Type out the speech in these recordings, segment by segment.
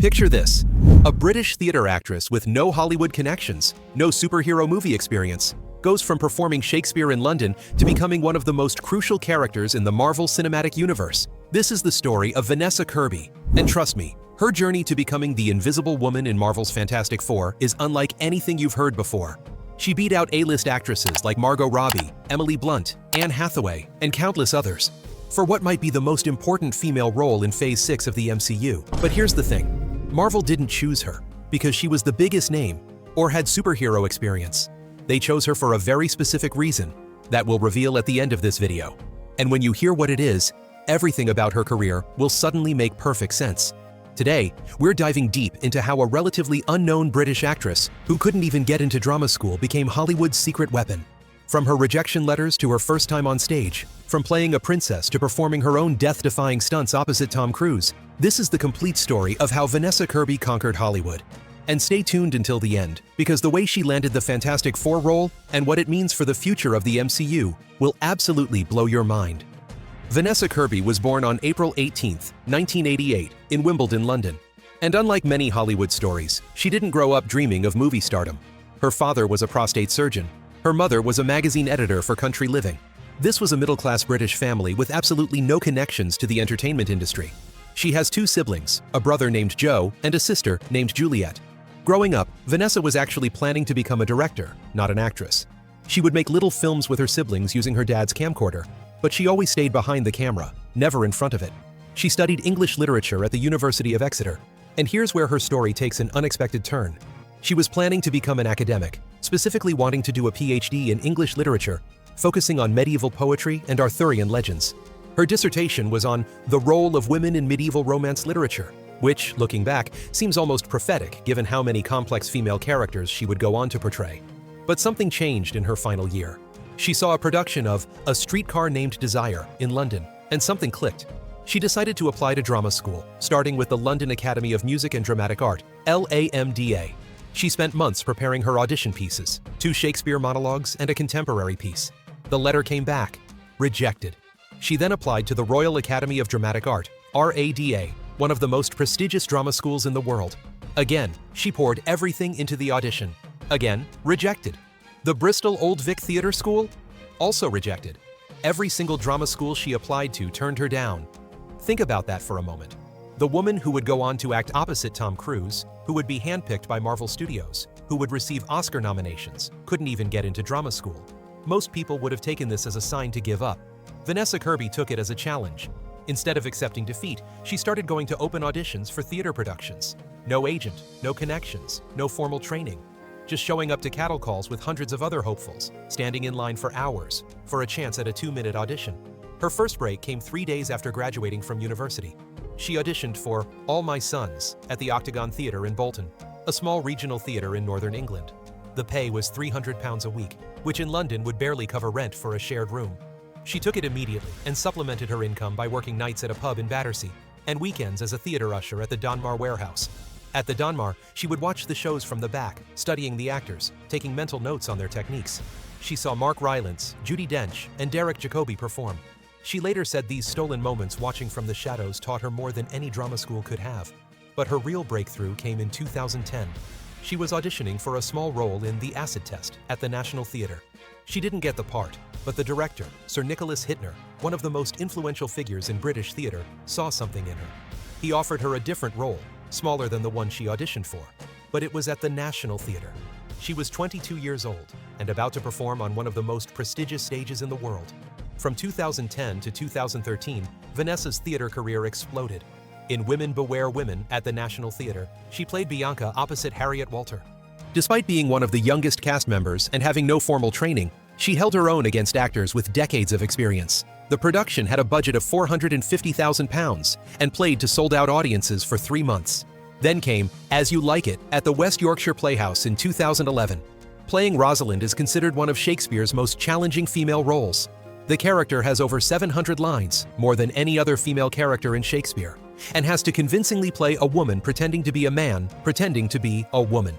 Picture this: a British theater actress with no Hollywood connections, no superhero movie experience, goes from performing Shakespeare in London to becoming one of the most crucial characters in the Marvel Cinematic Universe. This is the story of Vanessa Kirby, and trust me, her journey to becoming the Invisible Woman in Marvel's Fantastic Four is unlike anything you've heard before. She beat out A-list actresses like Margot Robbie, Emily Blunt, Anne Hathaway, and countless others for what might be the most important female role in Phase 6 of the MCU. But here's the thing. Marvel didn't choose her because she was the biggest name or had superhero experience. They chose her for a very specific reason that we'll reveal at the end of this video. And when you hear what it is, everything about her career will suddenly make perfect sense. Today, we're diving deep into how a relatively unknown British actress who couldn't even get into drama school became Hollywood's secret weapon. From her rejection letters to her first time on stage, from playing a princess to performing her own death-defying stunts opposite Tom Cruise, this is the complete story of how Vanessa Kirby conquered Hollywood. And stay tuned until the end, because the way she landed the Fantastic Four role and what it means for the future of the MCU will absolutely blow your mind. Vanessa Kirby was born on April 18, 1988, in Wimbledon, London. And unlike many Hollywood stories, she didn't grow up dreaming of movie stardom. Her father was a prostate surgeon. Her mother was a magazine editor for Country Living. This was a middle-class British family with absolutely no connections to the entertainment industry. She has two siblings, a brother named Joe and a sister named Juliet. Growing up, Vanessa was actually planning to become a director, not an actress. She would make little films with her siblings using her dad's camcorder, but she always stayed behind the camera, never in front of it. She studied English literature at the University of Exeter, and here's where her story takes an unexpected turn. She was planning to become an academic, specifically wanting to do a PhD in English literature, focusing on medieval poetry and Arthurian legends. Her dissertation was on the role of women in medieval romance literature, which, looking back, seems almost prophetic given how many complex female characters she would go on to portray. But something changed in her final year. She saw a production of A Streetcar Named Desire in London, and something clicked. She decided to apply to drama school, starting with the London Academy of Music and Dramatic Art, LAMDA. She spent months preparing her audition pieces, 2 Shakespeare monologues and a contemporary piece. The letter came back, rejected. She then applied to the Royal Academy of Dramatic Art, RADA, one of the most prestigious drama schools in the world. Again, she poured everything into the audition. Again, rejected. The Bristol Old Vic Theatre School? Also rejected. Every single drama school she applied to turned her down. Think about that for a moment. The woman who would go on to act opposite Tom Cruise, who would be handpicked by Marvel Studios, who would receive Oscar nominations, couldn't even get into drama school. Most people would have taken this as a sign to give up. Vanessa Kirby took it as a challenge. Instead of accepting defeat, she started going to open auditions for theater productions. No agent, no connections, no formal training. Just showing up to cattle calls with hundreds of other hopefuls, standing in line for hours for a chance at a 2-minute audition. Her first break came 3 days after graduating from university. She auditioned for All My Sons at the Octagon Theatre in Bolton, a small regional theatre in northern England. The pay was £300 a week, which in London would barely cover rent for a shared room. She took it immediately and supplemented her income by working nights at a pub in Battersea and weekends as a theatre usher at the Donmar Warehouse. At the Donmar, she would watch the shows from the back, studying the actors, taking mental notes on their techniques. She saw Mark Rylance, Judi Dench, and Derek Jacobi perform. She later said these stolen moments watching from the shadows taught her more than any drama school could have. But her real breakthrough came in 2010. She was auditioning for a small role in The Acid Test at the National Theatre. She didn't get the part, but the director, Sir Nicholas Hittner, one of the most influential figures in British theatre, saw something in her. He offered her a different role, smaller than the one she auditioned for, but it was at the National Theatre. She was 22 years old and about to perform on one of the most prestigious stages in the world. From 2010 to 2013, Vanessa's theatre career exploded. In Women Beware Women at the National Theatre, she played Bianca opposite Harriet Walter. Despite being one of the youngest cast members and having no formal training, she held her own against actors with decades of experience. The production had a budget of £450,000 and played to sold-out audiences for 3 months. Then came As You Like It at the West Yorkshire Playhouse in 2011. Playing Rosalind is considered one of Shakespeare's most challenging female roles. The character has over 700 lines, more than any other female character in Shakespeare, and has to convincingly play a woman pretending to be a man, pretending to be a woman.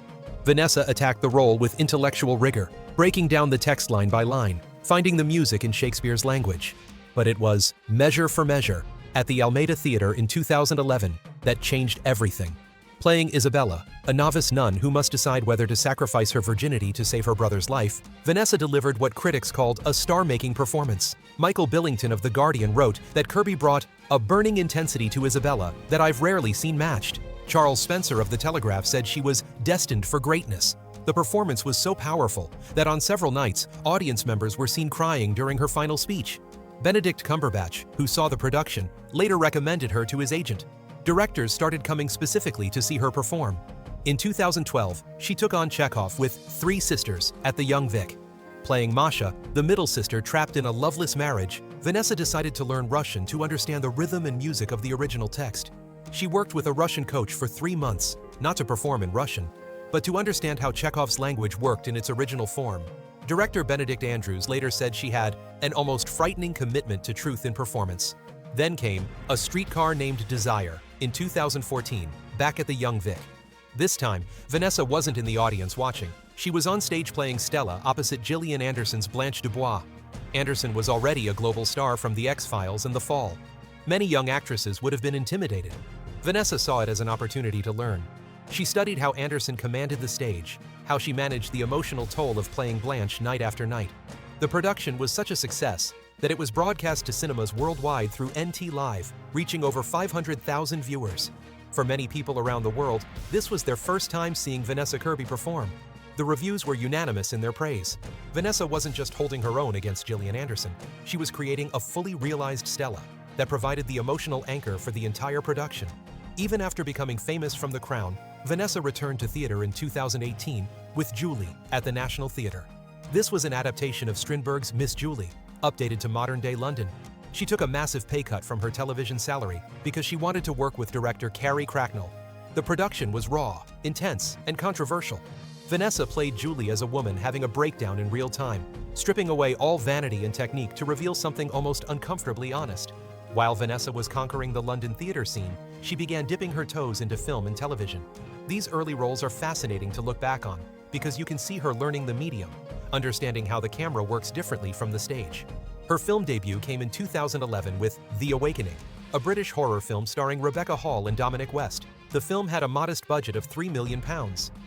Vanessa attacked the role with intellectual rigor, breaking down the text line by line, finding the music in Shakespeare's language. But it was Measure for Measure at the Almeida Theatre in 2011 that changed everything. Playing Isabella, a novice nun who must decide whether to sacrifice her virginity to save her brother's life, Vanessa delivered what critics called a star-making performance. Michael Billington of The Guardian wrote that Kirby brought a burning intensity to Isabella that I've rarely seen matched. Charles Spencer of The Telegraph said she was destined for greatness. The performance was so powerful that on several nights, audience members were seen crying during her final speech. Benedict Cumberbatch, who saw the production, later recommended her to his agent. Directors started coming specifically to see her perform. In 2012, she took on Chekhov with Three Sisters at the Young Vic. Playing Masha, the middle sister trapped in a loveless marriage, Vanessa decided to learn Russian to understand the rhythm and music of the original text. She worked with a Russian coach for 3 months, not to perform in Russian, but to understand how Chekhov's language worked in its original form. Director Benedict Andrews later said she had an almost frightening commitment to truth in performance. Then came A Streetcar Named Desire in 2014, back at the Young Vic. This time, Vanessa wasn't in the audience watching. She was on stage playing Stella opposite Gillian Anderson's Blanche Dubois. Anderson was already a global star from The X-Files and The Fall. Many young actresses would have been intimidated. Vanessa saw it as an opportunity to learn. She studied how Anderson commanded the stage, how she managed the emotional toll of playing Blanche night after night. The production was such a success that it was broadcast to cinemas worldwide through NT Live, reaching over 500,000 viewers. For many people around the world, this was their first time seeing Vanessa Kirby perform. The reviews were unanimous in their praise. Vanessa wasn't just holding her own against Gillian Anderson. She was creating a fully realized Stella that provided the emotional anchor for the entire production. Even after becoming famous from The Crown, Vanessa returned to theater in 2018 with Julie at the National Theatre. This was an adaptation of Strindberg's Miss Julie, updated to modern-day London. She took a massive pay cut from her television salary because she wanted to work with director Carrie Cracknell. The production was raw, intense, and controversial. Vanessa played Julie as a woman having a breakdown in real time, stripping away all vanity and technique to reveal something almost uncomfortably honest. While Vanessa was conquering the London theater scene, she began dipping her toes into film and television. These early roles are fascinating to look back on because you can see her learning the medium, understanding how the camera works differently from the stage. Her film debut came in 2011 with The Awakening, a British horror film starring Rebecca Hall and Dominic West. The film had a modest budget of £3 million,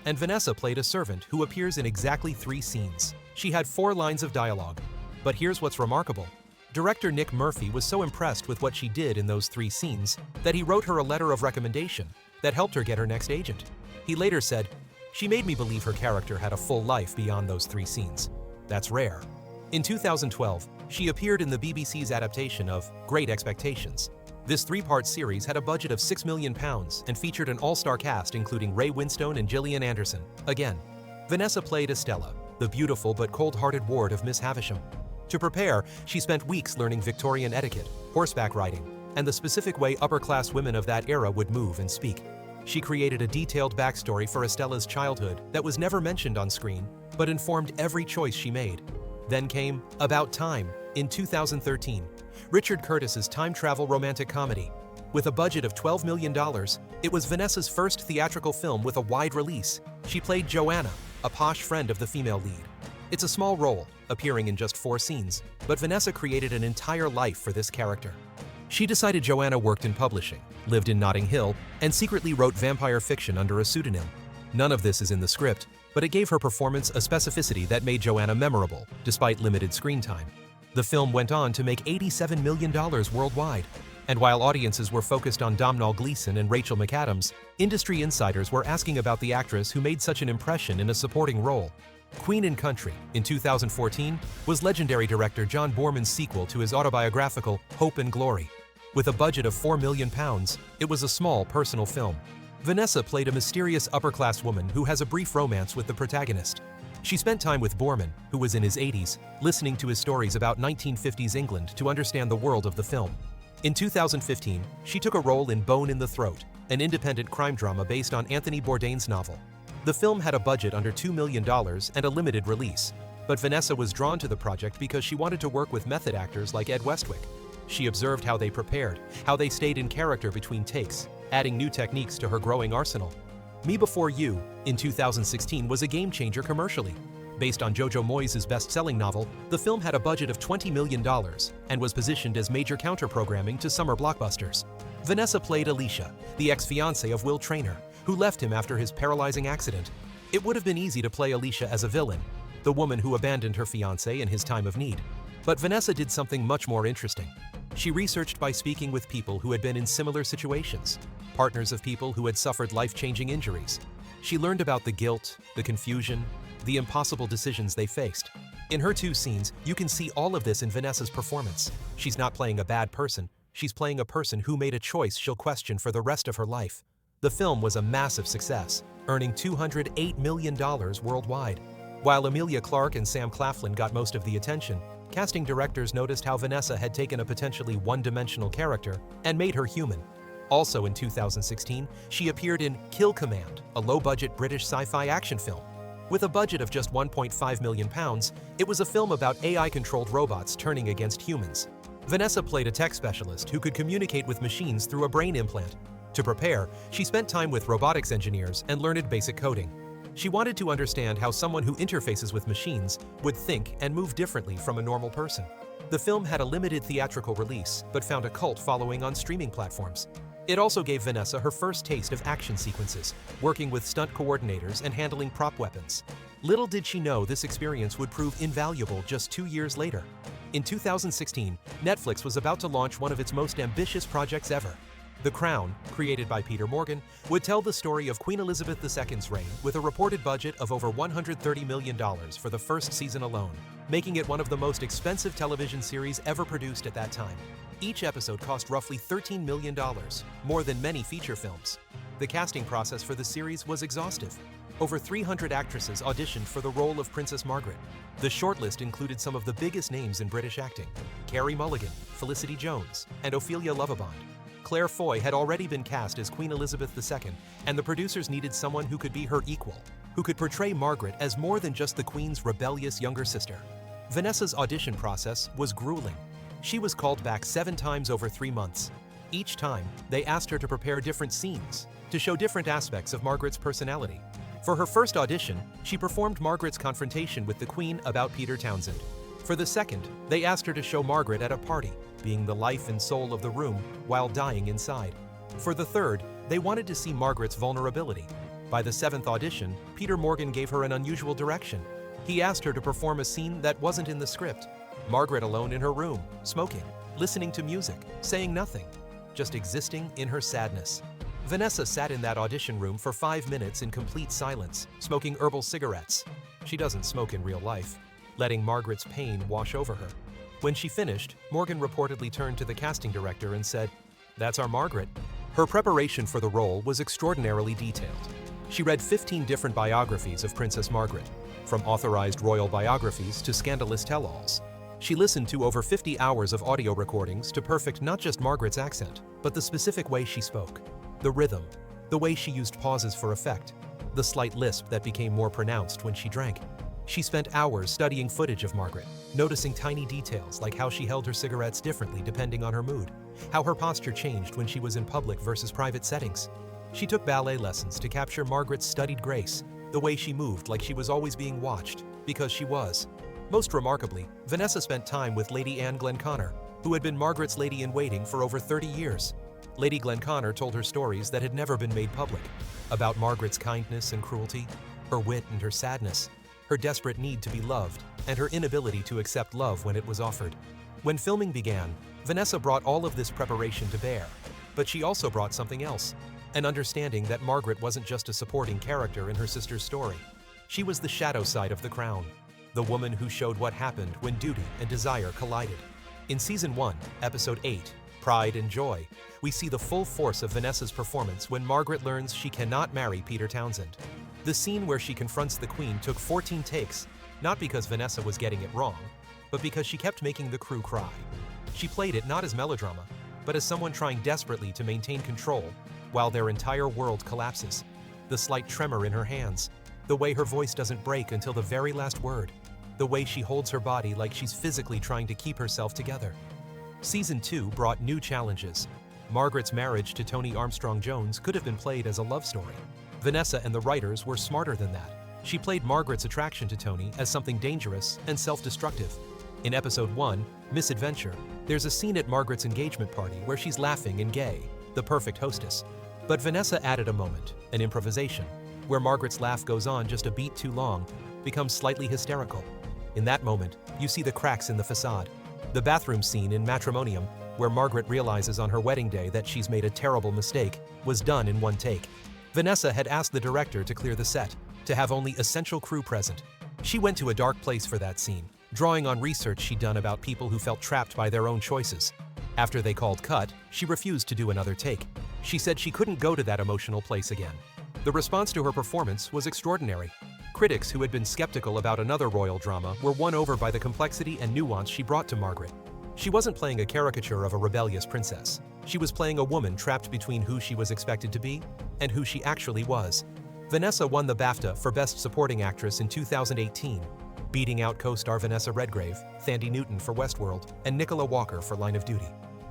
and Vanessa played a servant who appears in exactly 3 scenes. She had 4 lines of dialogue. But here's what's remarkable. Director Nick Murphy was so impressed with what she did in those 3 scenes that he wrote her a letter of recommendation that helped her get her next agent. He later said, "She made me believe her character had a full life beyond those 3 scenes. That's rare." In 2012, she appeared in the BBC's adaptation of Great Expectations. This 3-part series had a budget of £6 million and featured an all-star cast including Ray Winstone and Gillian Anderson. Again, Vanessa played Estella, the beautiful but cold-hearted ward of Miss Havisham. To prepare, she spent weeks learning Victorian etiquette, horseback riding, and the specific way upper-class women of that era would move and speak. She created a detailed backstory for Estella's childhood that was never mentioned on screen, but informed every choice she made. Then came About Time in 2013, Richard Curtis's time-travel romantic comedy. With a budget of $12 million, it was Vanessa's first theatrical film with a wide release. She played Joanna, a posh friend of the female lead. It's a small role, appearing in just 4 scenes, but Vanessa created an entire life for this character. She decided Joanna worked in publishing, lived in Notting Hill, and secretly wrote vampire fiction under a pseudonym. None of this is in the script, but it gave her performance a specificity that made Joanna memorable, despite limited screen time. The film went on to make $87 million worldwide, and while audiences were focused on Domhnall Gleeson and Rachel McAdams, industry insiders were asking about the actress who made such an impression in a supporting role. Queen and Country, in 2014, was legendary director John Boorman's sequel to his autobiographical Hope and Glory. With a budget of £4 million, it was a small, personal film. Vanessa played a mysterious upper-class woman who has a brief romance with the protagonist. She spent time with Boorman, who was in his 80s, listening to his stories about 1950s England to understand the world of the film. In 2015, she took a role in Bone in the Throat, an independent crime drama based on Anthony Bourdain's novel. The film had a budget under $2 million and a limited release, but Vanessa was drawn to the project because she wanted to work with method actors like Ed Westwick. She observed how they prepared, how they stayed in character between takes, adding new techniques to her growing arsenal. Me Before You, in 2016, was a game-changer commercially. Based on Jojo Moyes' best-selling novel, the film had a budget of $20 million and was positioned as major counter-programming to summer blockbusters. Vanessa played Alicia, the ex-fiancée of Will Traynor, who left him after his paralyzing accident. It would have been easy to play Alicia as a villain, the woman who abandoned her fiancé in his time of need. But Vanessa did something much more interesting. She researched by speaking with people who had been in similar situations, partners of people who had suffered life-changing injuries. She learned about the guilt, the confusion, the impossible decisions they faced. In her 2 scenes, you can see all of this in Vanessa's performance. She's not playing a bad person, she's playing a person who made a choice she'll question for the rest of her life. The film was a massive success, earning $208 million worldwide. While Emilia Clarke and Sam Claflin got most of the attention, casting directors noticed how Vanessa had taken a potentially one-dimensional character and made her human. Also in 2016, she appeared in Kill Command, a low-budget British sci-fi action film. With a budget of just £1.5 million, it was a film about AI-controlled robots turning against humans. Vanessa played a tech specialist who could communicate with machines through a brain implant. To prepare, she spent time with robotics engineers and learned basic coding. She wanted to understand how someone who interfaces with machines would think and move differently from a normal person. The film had a limited theatrical release, but found a cult following on streaming platforms. It also gave Vanessa her first taste of action sequences, working with stunt coordinators and handling prop weapons. Little did she know this experience would prove invaluable just 2 years later. In 2016, Netflix was about to launch one of its most ambitious projects ever. The Crown, created by Peter Morgan, would tell the story of Queen Elizabeth II's reign with a reported budget of over $130 million for the first season alone, making it one of the most expensive television series ever produced at that time. Each episode cost roughly $13 million, more than many feature films. The casting process for the series was exhaustive. Over 300 actresses auditioned for the role of Princess Margaret. The shortlist included some of the biggest names in British acting: Carey Mulligan, Felicity Jones, and Ophelia Lovibond. Claire Foy had already been cast as Queen Elizabeth II, and the producers needed someone who could be her equal, who could portray Margaret as more than just the Queen's rebellious younger sister. Vanessa's audition process was grueling. She was called back 7 times over 3 months. Each time, they asked her to prepare different scenes, to show different aspects of Margaret's personality. For her first audition, she performed Margaret's confrontation with the Queen about Peter Townsend. For the second, they asked her to show Margaret at a party, being the life and soul of the room while dying inside. For the third, they wanted to see Margaret's vulnerability. By the 7th audition, Peter Morgan gave her an unusual direction. He asked her to perform a scene that wasn't in the script. Margaret alone in her room, smoking, listening to music, saying nothing, just existing in her sadness. Vanessa sat in that audition room for 5 minutes in complete silence, smoking herbal cigarettes. She doesn't smoke in real life, letting Margaret's pain wash over her. When she finished, Morgan reportedly turned to the casting director and said, "That's our Margaret." Her preparation for the role was extraordinarily detailed. She read 15 different biographies of Princess Margaret, from authorized royal biographies to scandalous tell-alls. She listened to over 50 hours of audio recordings to perfect not just Margaret's accent, but the specific way she spoke, the rhythm, the way she used pauses for effect, the slight lisp that became more pronounced when she drank. She spent hours studying footage of Margaret, noticing tiny details like how she held her cigarettes differently depending on her mood, how her posture changed when she was in public versus private settings. She took ballet lessons to capture Margaret's studied grace, the way she moved like she was always being watched, because she was. Most remarkably, Vanessa spent time with Lady Anne Glenconner, who had been Margaret's lady-in-waiting for over 30 years. Lady Glenconner told her stories that had never been made public, about Margaret's kindness and cruelty, her wit and her sadness, her desperate need to be loved, and her inability to accept love when it was offered. When filming began, Vanessa brought all of this preparation to bear, but she also brought something else, an understanding that Margaret wasn't just a supporting character in her sister's story. She was the shadow side of the crown, the woman who showed what happened when duty and desire collided. In Season 1, Episode 8, Pride and Joy, we see the full force of Vanessa's performance when Margaret learns she cannot marry Peter Townsend. The scene where she confronts the Queen took 14 takes, not because Vanessa was getting it wrong, but because she kept making the crew cry. She played it not as melodrama, but as someone trying desperately to maintain control while their entire world collapses. The slight tremor in her hands, the way her voice doesn't break until the very last word, the way she holds her body like she's physically trying to keep herself together. Season 2 brought new challenges. Margaret's marriage to Tony Armstrong-Jones could have been played as a love story. Vanessa and the writers were smarter than that. She played Margaret's attraction to Tony as something dangerous and self-destructive. In Episode 1, Misadventure, there's a scene at Margaret's engagement party where she's laughing and gay, the perfect hostess. But Vanessa added a moment, an improvisation, where Margaret's laugh goes on just a beat too long, becomes slightly hysterical. In that moment, you see the cracks in the facade. The bathroom scene in Matrimonium, where Margaret realizes on her wedding day that she's made a terrible mistake, was done in one take. Vanessa had asked the director to clear the set, to have only essential crew present. She went to a dark place for that scene, drawing on research she'd done about people who felt trapped by their own choices. After they called cut, she refused to do another take. She said she couldn't go to that emotional place again. The response to her performance was extraordinary. Critics who had been skeptical about another royal drama were won over by the complexity and nuance she brought to Margaret. She wasn't playing a caricature of a rebellious princess. She was playing a woman trapped between who she was expected to be and who she actually was. Vanessa won the BAFTA for Best Supporting Actress in 2018, beating out co-star Vanessa Redgrave, Thandie Newton for Westworld, and Nicola Walker for Line of Duty.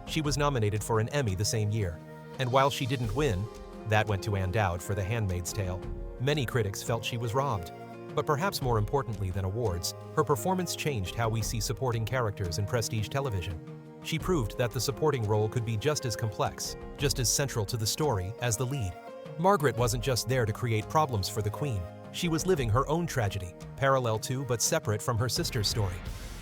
She was nominated for an Emmy the same year, and while she didn't win, that went to Ann Dowd for The Handmaid's Tale. Many critics felt she was robbed. But perhaps more importantly than awards, her performance changed how we see supporting characters in prestige television. She proved that the supporting role could be just as complex, just as central to the story as the lead. Margaret wasn't just there to create problems for the Queen. She was living her own tragedy, parallel to but separate from her sister's story.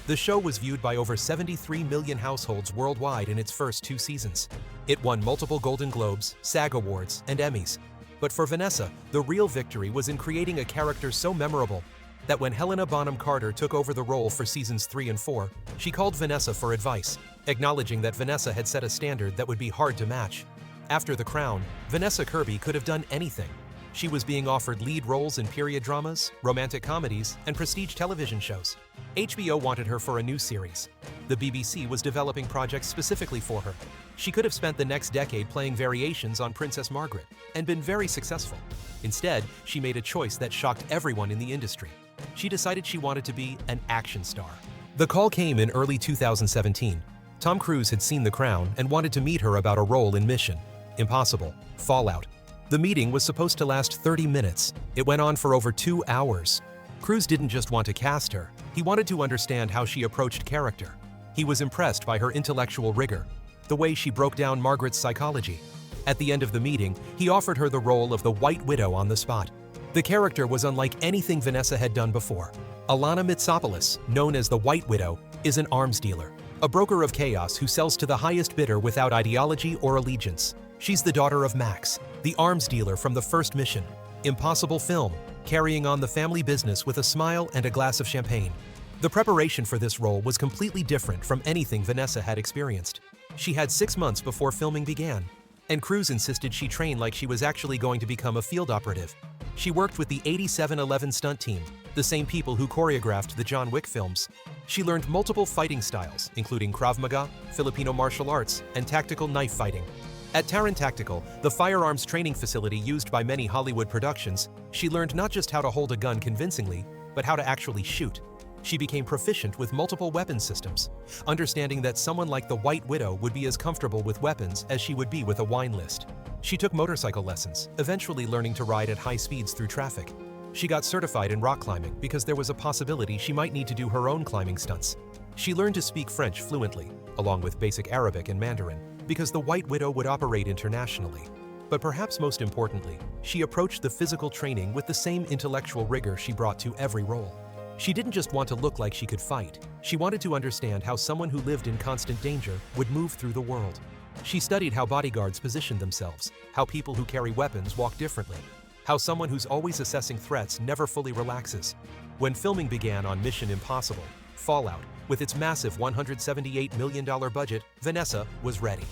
The show was viewed by over 73 million households worldwide in its first 2 seasons. It won multiple Golden Globes, SAG Awards, and Emmys. But for Vanessa, the real victory was in creating a character so memorable that when Helena Bonham Carter took over the role for seasons 3 and 4, she called Vanessa for advice, acknowledging that Vanessa had set a standard that would be hard to match. After The Crown, Vanessa Kirby could have done anything. She was being offered lead roles in period dramas, romantic comedies, and prestige television shows. HBO wanted her for a new series. The BBC was developing projects specifically for her. She could have spent the next decade playing variations on Princess Margaret and been very successful. Instead, she made a choice that shocked everyone in the industry. She decided she wanted to be an action star. The call came in early 2017. Tom Cruise had seen The Crown and wanted to meet her about a role in Mission Impossible: Fallout. The meeting was supposed to last 30 minutes. It went on for over 2 hours. Cruise didn't just want to cast her, he wanted to understand how she approached character. He was impressed by her intellectual rigor, the way she broke down Margaret's psychology. At the end of the meeting, he offered her the role of the White Widow on the spot. The character was unlike anything Vanessa had done before. Alanna Mitsopolis, known as the White Widow, is an arms dealer, a broker of chaos who sells to the highest bidder without ideology or allegiance. She's the daughter of Max, the arms dealer from the first Mission Impossible film, carrying on the family business with a smile and a glass of champagne. The preparation for this role was completely different from anything Vanessa had experienced. She had 6 months before filming began, and Cruise insisted she train like she was actually going to become a field operative. She worked with the 8711 stunt team, the same people who choreographed the John Wick films. She learned multiple fighting styles, including Krav Maga, Filipino martial arts, and tactical knife fighting. At Taran Tactical, the firearms training facility used by many Hollywood productions, she learned not just how to hold a gun convincingly, but how to actually shoot. She became proficient with multiple weapon systems, understanding that someone like the White Widow would be as comfortable with weapons as she would be with a wine list. She took motorcycle lessons, eventually learning to ride at high speeds through traffic. She got certified in rock climbing because there was a possibility she might need to do her own climbing stunts. She learned to speak French fluently, along with basic Arabic and Mandarin, because the White Widow would operate internationally. But perhaps most importantly, she approached the physical training with the same intellectual rigor she brought to every role. She didn't just want to look like she could fight. She wanted to understand how someone who lived in constant danger would move through the world. She studied how bodyguards position themselves, how people who carry weapons walk differently, how someone who's always assessing threats never fully relaxes. When filming began on Mission Impossible: Fallout, with its massive $178 million budget, Vanessa was ready.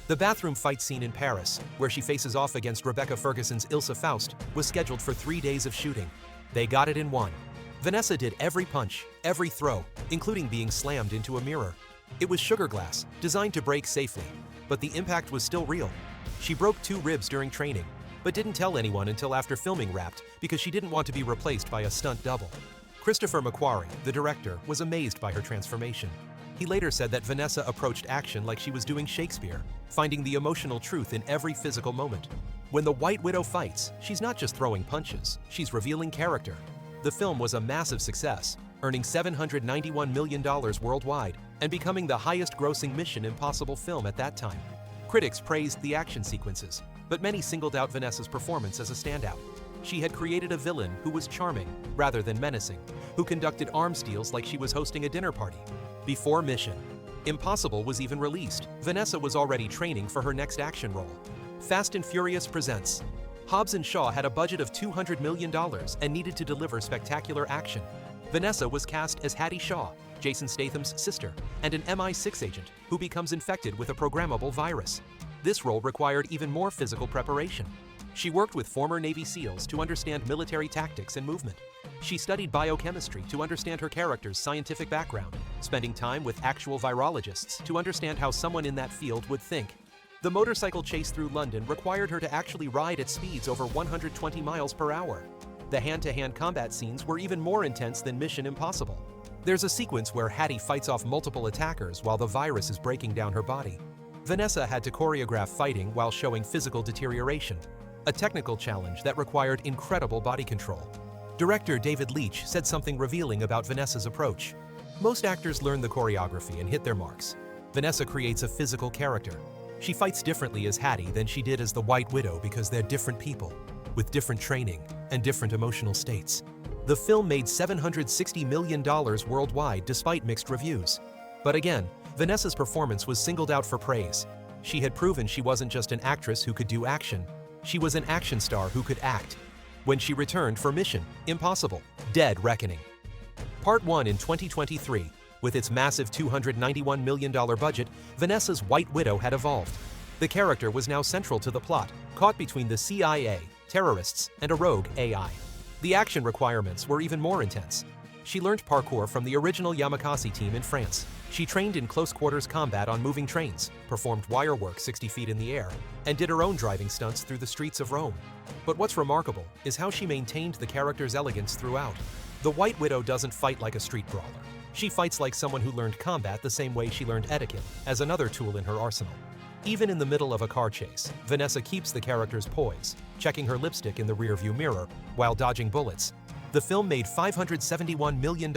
The bathroom fight scene in Paris, where she faces off against Rebecca Ferguson's Ilsa Faust, was scheduled for 3 days of shooting. They got it in 1. Vanessa did every punch, every throw, including being slammed into a mirror. It was sugar glass, designed to break safely, but the impact was still real. She broke 2 ribs during training, but didn't tell anyone until after filming wrapped because she didn't want to be replaced by a stunt double. Christopher McQuarrie, the director, was amazed by her transformation. He later said that Vanessa approached action like she was doing Shakespeare, finding the emotional truth in every physical moment. When the White Widow fights, she's not just throwing punches, she's revealing character. The film was a massive success, earning $791 million worldwide and becoming the highest-grossing Mission Impossible film at that time. Critics praised the action sequences, but many singled out Vanessa's performance as a standout. She had created a villain who was charming, rather than menacing, who conducted arms deals like she was hosting a dinner party. Before Mission Impossible was even released, Vanessa was already training for her next action role. Fast and Furious presents. Hobbs and Shaw had a budget of $200 million and needed to deliver spectacular action. Vanessa was cast as Hattie Shaw, Jason Statham's sister, and an MI6 agent who becomes infected with a programmable virus. This role required even more physical preparation. She worked with former Navy SEALs to understand military tactics and movement. She studied biochemistry to understand her character's scientific background, spending time with actual virologists to understand how someone in that field would think. The motorcycle chase through London required her to actually ride at speeds over 120 miles per hour. The hand-to-hand combat scenes were even more intense than Mission Impossible. There's a sequence where Hattie fights off multiple attackers while the virus is breaking down her body. Vanessa had to choreograph fighting while showing physical deterioration, a technical challenge that required incredible body control. Director David Leitch said something revealing about Vanessa's approach. Most actors learn the choreography and hit their marks. Vanessa creates a physical character. She fights differently as Hattie than she did as the White Widow because they're different people, with different training and different emotional states. The film made $760 million worldwide despite mixed reviews. But again, Vanessa's performance was singled out for praise. She had proven she wasn't just an actress who could do action. She was an action star who could act. When she returned for Mission Impossible: Dead Reckoning. Part 1 in 2023. With its massive $291 million budget, Vanessa's White Widow had evolved. The character was now central to the plot, caught between the CIA, terrorists, and a rogue AI. The action requirements were even more intense. She learned parkour from the original Yamakasi team in France. She trained in close-quarters combat on moving trains, performed wire work 60 feet in the air, and did her own driving stunts through the streets of Rome. But what's remarkable is how she maintained the character's elegance throughout. The White Widow doesn't fight like a street brawler. She fights like someone who learned combat the same way she learned etiquette, as another tool in her arsenal. Even in the middle of a car chase, Vanessa keeps the character's poise, checking her lipstick in the rearview mirror while dodging bullets. The film made $571 million,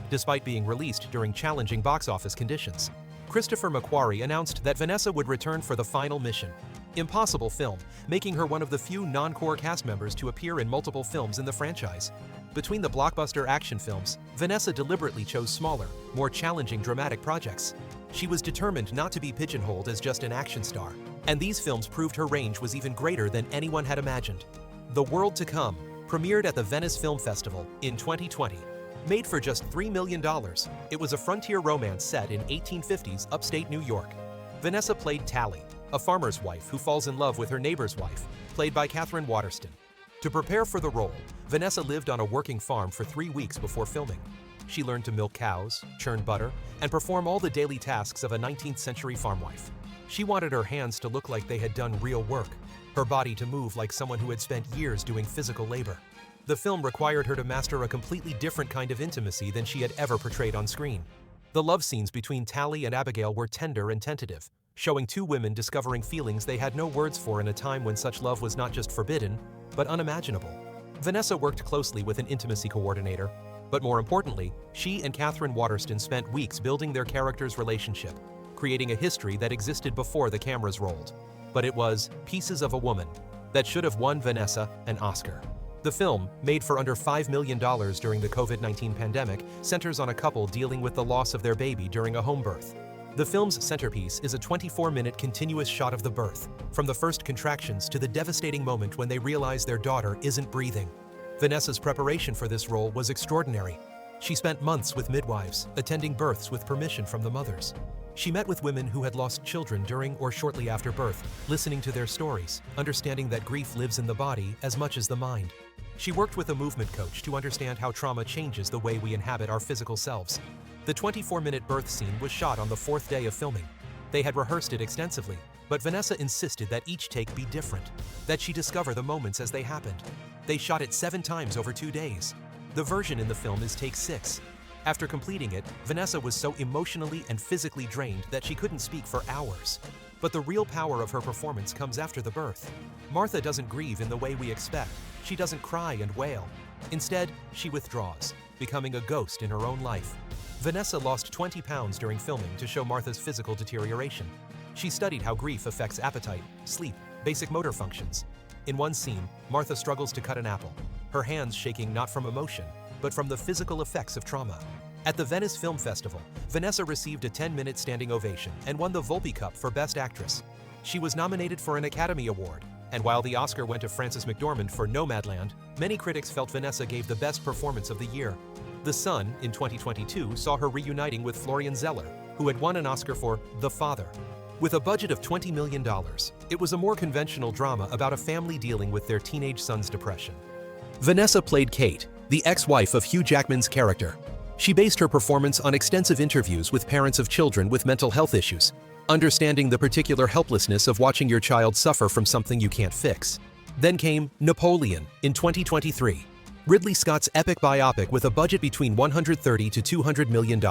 despite being released during challenging box office conditions. Christopher McQuarrie announced that Vanessa would return for the final Mission Impossible film, making her one of the few non-core cast members to appear in multiple films in the franchise. Between the blockbuster action films, Vanessa deliberately chose smaller, more challenging dramatic projects. She was determined not to be pigeonholed as just an action star, and these films proved her range was even greater than anyone had imagined. The World to Come premiered at the Venice Film Festival in 2020. Made for just $3 million, it was a frontier romance set in 1850s upstate New York. Vanessa played Tally, a farmer's wife who falls in love with her neighbor's wife, played by Katharine Waterston. To prepare for the role, Vanessa lived on a working farm for 3 weeks before filming. She learned to milk cows, churn butter, and perform all the daily tasks of a 19th century farm wife. She wanted her hands to look like they had done real work, her body to move like someone who had spent years doing physical labor. The film required her to master a completely different kind of intimacy than she had ever portrayed on screen. The love scenes between Tally and Abigail were tender and tentative, showing two women discovering feelings they had no words for in a time when such love was not just forbidden, but unimaginable. Vanessa worked closely with an intimacy coordinator, but more importantly, she and Katharine Waterston spent weeks building their characters' relationship, creating a history that existed before the cameras rolled. But it was Pieces of a Woman that should have won Vanessa an Oscar. The film, made for under $5 million during the COVID-19 pandemic, centers on a couple dealing with the loss of their baby during a home birth. The film's centerpiece is a 24-minute continuous shot of the birth, from the first contractions to the devastating moment when they realize their daughter isn't breathing. Vanessa's preparation for this role was extraordinary. She spent months with midwives, attending births with permission from the mothers. She met with women who had lost children during or shortly after birth, listening to their stories, understanding that grief lives in the body as much as the mind. She worked with a movement coach to understand how trauma changes the way we inhabit our physical selves. The 24-minute birth scene was shot on the 4th day of filming. They had rehearsed it extensively, but Vanessa insisted that each take be different, that she discover the moments as they happened. They shot it 7 times over 2 days. The version in the film is take 6. After completing it, Vanessa was so emotionally and physically drained that she couldn't speak for hours. But the real power of her performance comes after the birth. Martha doesn't grieve in the way we expect. She doesn't cry and wail. Instead, she withdraws, becoming a ghost in her own life. Vanessa lost 20 pounds during filming to show Martha's physical deterioration. She studied how grief affects appetite, sleep, basic motor functions. In one scene, Martha struggles to cut an apple, her hands shaking not from emotion, but from the physical effects of trauma. At the Venice Film Festival, Vanessa received a 10-minute standing ovation and won the Volpe Cup for Best Actress. She was nominated for an Academy Award, and while the Oscar went to Frances McDormand for Nomadland, many critics felt Vanessa gave the best performance of the year. The Sun, in 2022, saw her reuniting with Florian Zeller, who had won an Oscar for The Father. With a budget of $20 million, it was a more conventional drama about a family dealing with their teenage son's depression. Vanessa played Kate, the ex-wife of Hugh Jackman's character. She based her performance on extensive interviews with parents of children with mental health issues, understanding the particular helplessness of watching your child suffer from something you can't fix. Then came Napoleon in 2023, Ridley Scott's epic biopic with a budget between $130 to $200 million.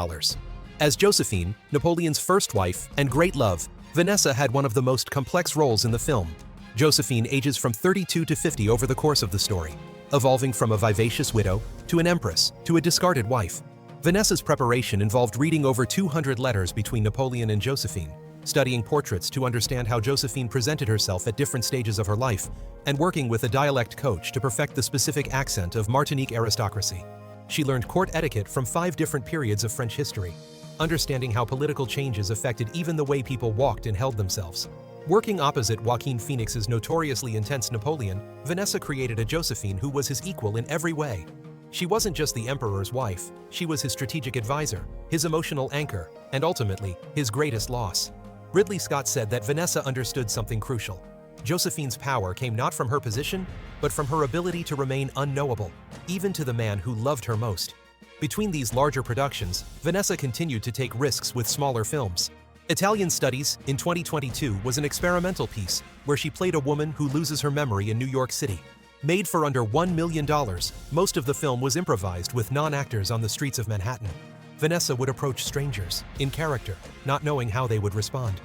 As Josephine, Napoleon's first wife and great love, Vanessa had one of the most complex roles in the film. Josephine ages from 32 to 50 over the course of the story, evolving from a vivacious widow to an empress to a discarded wife. Vanessa's preparation involved reading over 200 letters between Napoleon and Josephine, studying portraits to understand how Josephine presented herself at different stages of her life, and working with a dialect coach to perfect the specific accent of Martinique aristocracy. She learned court etiquette from 5 different periods of French history, understanding how political changes affected even the way people walked and held themselves. Working opposite Joaquin Phoenix's notoriously intense Napoleon, Vanessa created a Josephine who was his equal in every way. She wasn't just the emperor's wife, she was his strategic advisor, his emotional anchor, and ultimately, his greatest loss. Ridley Scott said that Vanessa understood something crucial. Josephine's power came not from her position, but from her ability to remain unknowable, even to the man who loved her most. Between these larger productions, Vanessa continued to take risks with smaller films. Italian Studies, in 2022, was an experimental piece where she played a woman who loses her memory in New York City. Made for under $1 million, most of the film was improvised with non-actors on the streets of Manhattan. Vanessa would approach strangers, in character, not knowing how they would respond.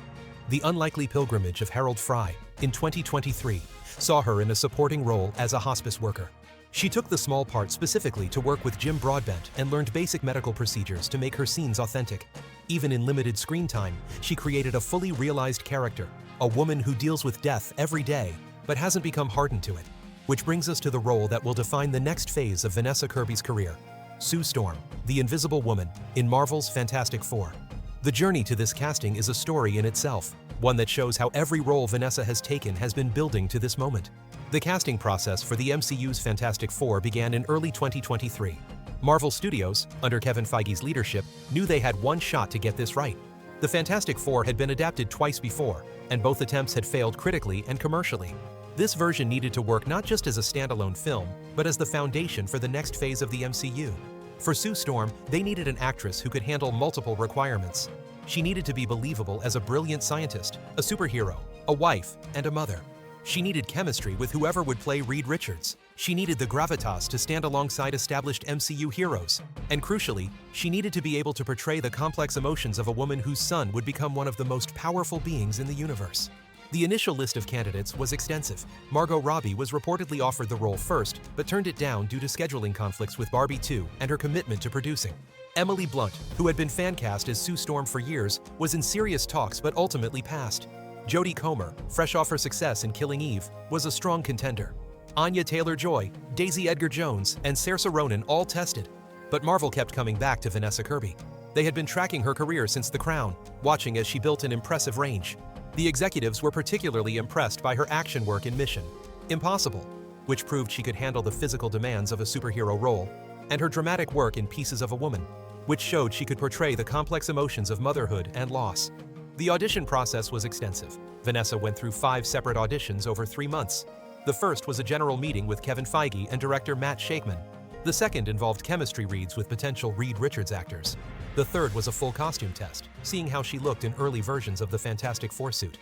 The Unlikely Pilgrimage of Harold Fry, in 2023, saw her in a supporting role as a hospice worker. She took the small part specifically to work with Jim Broadbent and learned basic medical procedures to make her scenes authentic. Even in limited screen time, she created a fully realized character, a woman who deals with death every day, but hasn't become hardened to it. Which brings us to the role that will define the next phase of Vanessa Kirby's career. Sue Storm, the Invisible Woman, in Marvel's Fantastic Four. The journey to this casting is a story in itself, one that shows how every role Vanessa has taken has been building to this moment. The casting process for the MCU's Fantastic Four began in early 2023. Marvel Studios, under Kevin Feige's leadership, knew they had one shot to get this right. The Fantastic Four had been adapted twice before, and both attempts had failed critically and commercially. This version needed to work not just as a standalone film, but as the foundation for the next phase of the MCU. For Sue Storm, they needed an actress who could handle multiple requirements. She needed to be believable as a brilliant scientist, a superhero, a wife, and a mother. She needed chemistry with whoever would play Reed Richards. She needed the gravitas to stand alongside established MCU heroes. And crucially, she needed to be able to portray the complex emotions of a woman whose son would become one of the most powerful beings in the universe. The initial list of candidates was extensive. Margot Robbie was reportedly offered the role first, but turned it down due to scheduling conflicts with Barbie 2 and her commitment to producing. Emily Blunt, who had been fan cast as Sue Storm for years, was in serious talks but ultimately passed. Jodie Comer, fresh off her success in Killing Eve, was a strong contender. Anya Taylor-Joy, Daisy Edgar-Jones, and Saoirse Ronan all tested, but Marvel kept coming back to Vanessa Kirby. They had been tracking her career since The Crown, watching as she built an impressive range. The executives were particularly impressed by her action work in Mission Impossible, which proved she could handle the physical demands of a superhero role, and her dramatic work in Pieces of a Woman, which showed she could portray the complex emotions of motherhood and loss. The audition process was extensive. Vanessa went through 5 separate auditions over 3 months. The first was a general meeting with Kevin Feige and director Matt Shakman. The second involved chemistry reads with potential Reed Richards actors. The third was a full costume test, seeing how she looked in early versions of the Fantastic Four suit.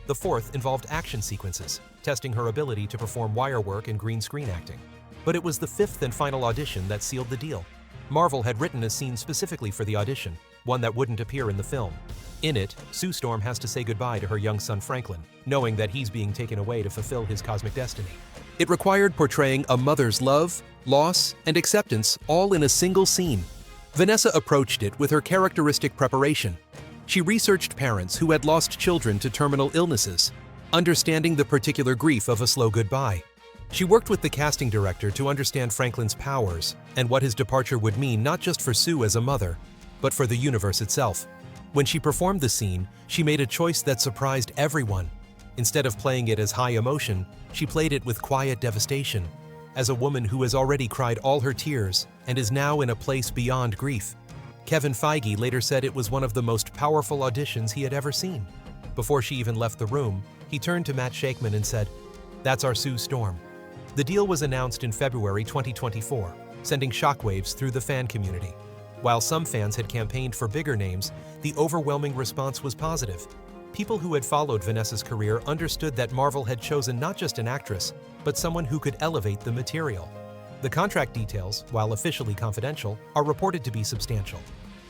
The fourth involved action sequences, testing her ability to perform wire work and green screen acting. But it was the 5th and final audition that sealed the deal. Marvel had written a scene specifically for the audition, one that wouldn't appear in the film. In it, Sue Storm has to say goodbye to her young son Franklin, knowing that he's being taken away to fulfill his cosmic destiny. It required portraying a mother's love, loss, and acceptance all in a single scene. Vanessa approached it with her characteristic preparation. She researched parents who had lost children to terminal illnesses, understanding the particular grief of a slow goodbye. She worked with the casting director to understand Franklin's powers and what his departure would mean not just for Sue as a mother, but for the universe itself. When she performed the scene, she made a choice that surprised everyone. Instead of playing it as high emotion, she played it with quiet devastation, as a woman who has already cried all her tears and is now in a place beyond grief. Kevin Feige later said it was one of the most powerful auditions he had ever seen. Before she even left the room, he turned to Matt Shakman and said, "That's our Sue Storm." The deal was announced in February 2024, sending shockwaves through the fan community. While some fans had campaigned for bigger names, the overwhelming response was positive. People who had followed Vanessa's career understood that Marvel had chosen not just an actress, but someone who could elevate the material. The contract details, while officially confidential, are reported to be substantial.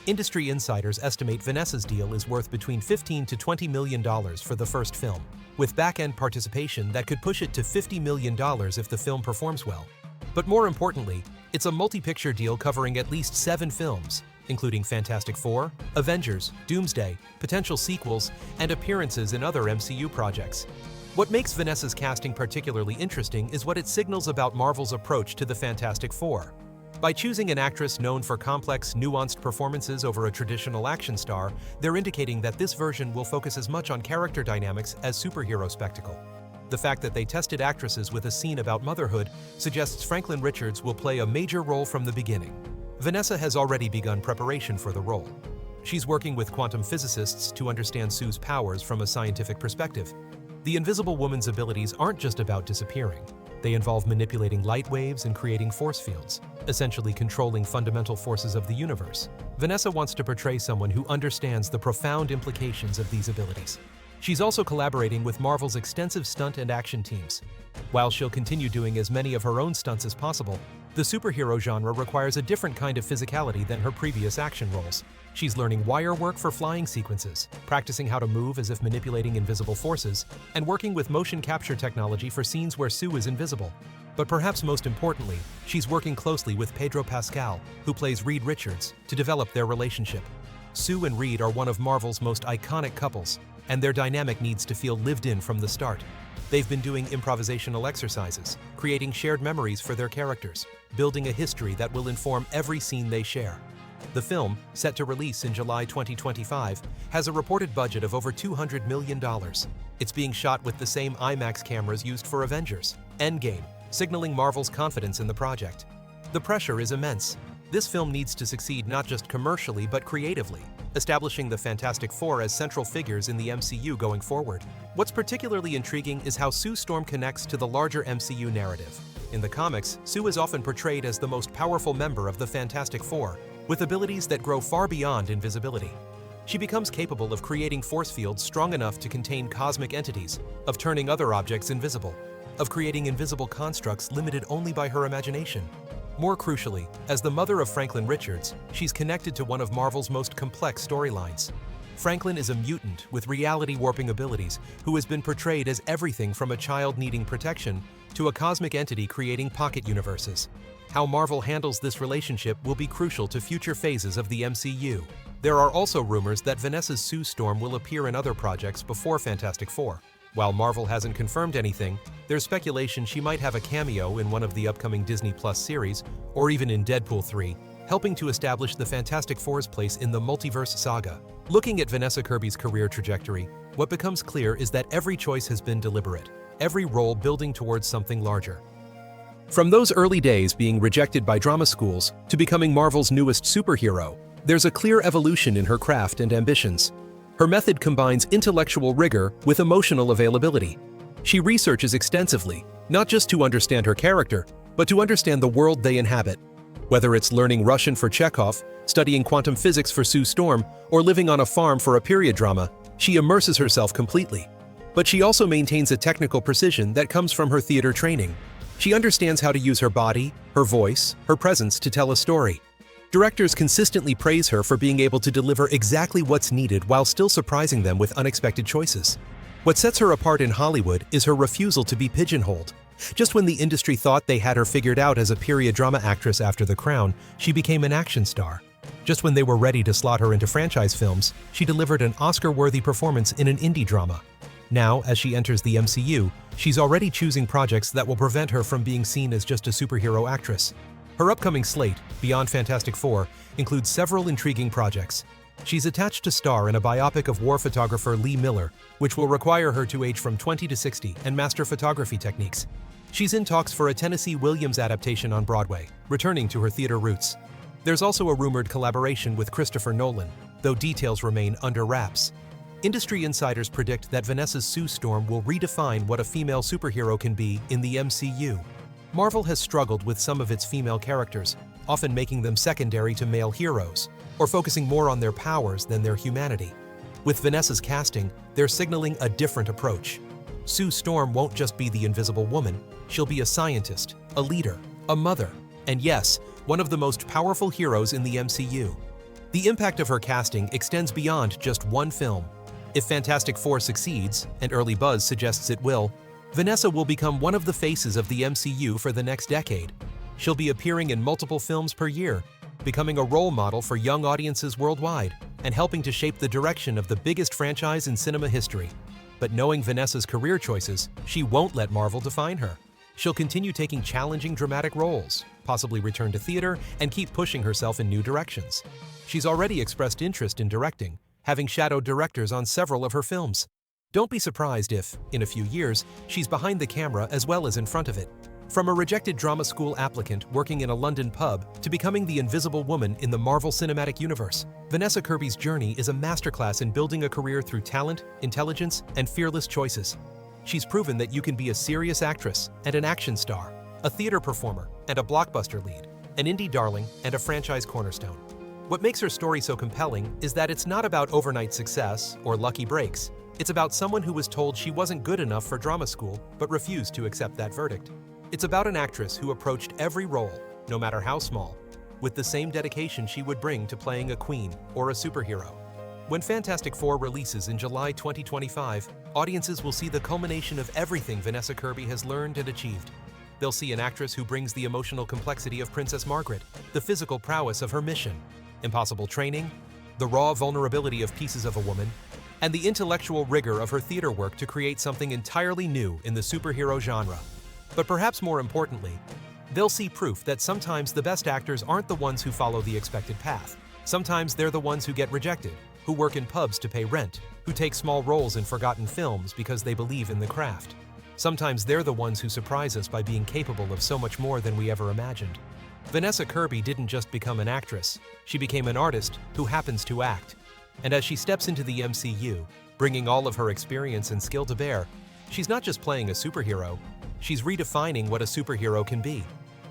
Industry insiders estimate Vanessa's deal is worth between $15 to $20 million for the first film, with back-end participation that could push it to $50 million if the film performs well. But more importantly, it's a multi-picture deal covering at least 7 films, including Fantastic Four, Avengers, Doomsday, potential sequels, and appearances in other MCU projects. What makes Vanessa's casting particularly interesting is what it signals about Marvel's approach to the Fantastic Four. By choosing an actress known for complex, nuanced performances over a traditional action star, they're indicating that this version will focus as much on character dynamics as superhero spectacle. The fact that they tested actresses with a scene about motherhood suggests Franklin Richards will play a major role from the beginning. Vanessa has already begun preparation for the role. She's working with quantum physicists to understand Sue's powers from a scientific perspective. The Invisible Woman's abilities aren't just about disappearing. They involve manipulating light waves and creating force fields, essentially controlling fundamental forces of the universe. Vanessa wants to portray someone who understands the profound implications of these abilities. She's also collaborating with Marvel's extensive stunt and action teams. While she'll continue doing as many of her own stunts as possible, the superhero genre requires a different kind of physicality than her previous action roles. She's learning wire work for flying sequences, practicing how to move as if manipulating invisible forces, and working with motion capture technology for scenes where Sue is invisible. But perhaps most importantly, she's working closely with Pedro Pascal, who plays Reed Richards, to develop their relationship. Sue and Reed are one of Marvel's most iconic couples, and their dynamic needs to feel lived in from the start. They've been doing improvisational exercises, creating shared memories for their characters, building a history that will inform every scene they share. The film, set to release in July 2025, has a reported budget of over $200 million. It's being shot with the same IMAX cameras used for Avengers: Endgame, signaling Marvel's confidence in the project. The pressure is immense. This film needs to succeed not just commercially but creatively, establishing the Fantastic Four as central figures in the MCU going forward. What's particularly intriguing is how Sue Storm connects to the larger MCU narrative. In the comics, Sue is often portrayed as the most powerful member of the Fantastic Four, with abilities that grow far beyond invisibility. She becomes capable of creating force fields strong enough to contain cosmic entities, of turning other objects invisible, of creating invisible constructs limited only by her imagination. More crucially, as the mother of Franklin Richards, she's connected to one of Marvel's most complex storylines. Franklin is a mutant with reality-warping abilities who has been portrayed as everything from a child needing protection to a cosmic entity creating pocket universes. How Marvel handles this relationship will be crucial to future phases of the MCU. There are also rumors that Vanessa's Sue Storm will appear in other projects before Fantastic Four. While Marvel hasn't confirmed anything, there's speculation she might have a cameo in one of the upcoming Disney Plus series, or even in Deadpool 3, helping to establish the Fantastic Four's place in the multiverse saga. Looking at Vanessa Kirby's career trajectory, what becomes clear is that every choice has been deliberate, every role building towards something larger. From those early days being rejected by drama schools to becoming Marvel's newest superhero, there's a clear evolution in her craft and ambitions. Her method combines intellectual rigor with emotional availability. She researches extensively, not just to understand her character, but to understand the world they inhabit. Whether it's learning Russian for Chekhov, studying quantum physics for Sue Storm, or living on a farm for a period drama, she immerses herself completely. But she also maintains a technical precision that comes from her theater training. She understands how to use her body, her voice, her presence to tell a story. Directors consistently praise her for being able to deliver exactly what's needed while still surprising them with unexpected choices. What sets her apart in Hollywood is her refusal to be pigeonholed. Just when the industry thought they had her figured out as a period drama actress after The Crown, she became an action star. Just when they were ready to slot her into franchise films, she delivered an Oscar-worthy performance in an indie drama. Now, as she enters the MCU, she's already choosing projects that will prevent her from being seen as just a superhero actress. Her upcoming slate, beyond Fantastic Four, includes several intriguing projects. She's attached to star in a biopic of war photographer Lee Miller, which will require her to age from 20 to 60 and master photography techniques. She's in talks for a Tennessee Williams adaptation on Broadway, returning to her theater roots. There's also a rumored collaboration with Christopher Nolan, though details remain under wraps. Industry insiders predict that Vanessa's Sue Storm will redefine what a female superhero can be in the MCU. Marvel has struggled with some of its female characters, often making them secondary to male heroes, or focusing more on their powers than their humanity. With Vanessa's casting, they're signaling a different approach. Sue Storm won't just be the Invisible Woman, she'll be a scientist, a leader, a mother, and yes, one of the most powerful heroes in the MCU. The impact of her casting extends beyond just one film. If Fantastic Four succeeds, and early buzz suggests it will, Vanessa will become one of the faces of the MCU for the next decade. She'll be appearing in multiple films per year, becoming a role model for young audiences worldwide, and helping to shape the direction of the biggest franchise in cinema history. But knowing Vanessa's career choices, she won't let Marvel define her. She'll continue taking challenging dramatic roles, possibly return to theater, and keep pushing herself in new directions. She's already expressed interest in directing, having shadowed directors on several of her films. Don't be surprised if, in a few years, she's behind the camera as well as in front of it. From a rejected drama school applicant working in a London pub to becoming the Invisible Woman in the Marvel Cinematic Universe, Vanessa Kirby's journey is a masterclass in building a career through talent, intelligence, and fearless choices. She's proven that you can be a serious actress and an action star, a theater performer and a blockbuster lead, an indie darling and a franchise cornerstone. What makes her story so compelling is that it's not about overnight success or lucky breaks. It's about someone who was told she wasn't good enough for drama school but refused to accept that verdict. It's about an actress who approached every role, no matter how small, with the same dedication she would bring to playing a queen or a superhero. When Fantastic Four releases in July 2025, audiences will see the culmination of everything Vanessa Kirby has learned and achieved. They'll see an actress who brings the emotional complexity of Princess Margaret, the physical prowess of her mission, impossible training, the raw vulnerability of Pieces of a Woman, and the intellectual rigor of her theater work to create something entirely new in the superhero genre. But perhaps more importantly, they'll see proof that sometimes the best actors aren't the ones who follow the expected path. Sometimes they're the ones who get rejected, who work in pubs to pay rent, who take small roles in forgotten films because they believe in the craft. Sometimes they're the ones who surprise us by being capable of so much more than we ever imagined. Vanessa Kirby didn't just become an actress, she became an artist who happens to act. And as she steps into the MCU, bringing all of her experience and skill to bear, she's not just playing a superhero, she's redefining what a superhero can be.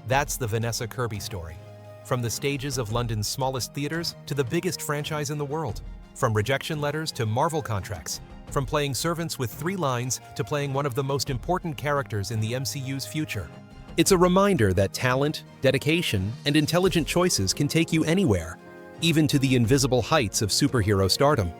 That's the Vanessa Kirby story. From the stages of London's smallest theaters to the biggest franchise in the world. From rejection letters to Marvel contracts. From playing servants with 3 lines to playing one of the most important characters in the MCU's future. It's a reminder that talent, dedication, and intelligent choices can take you anywhere, even to the invisible heights of superhero stardom.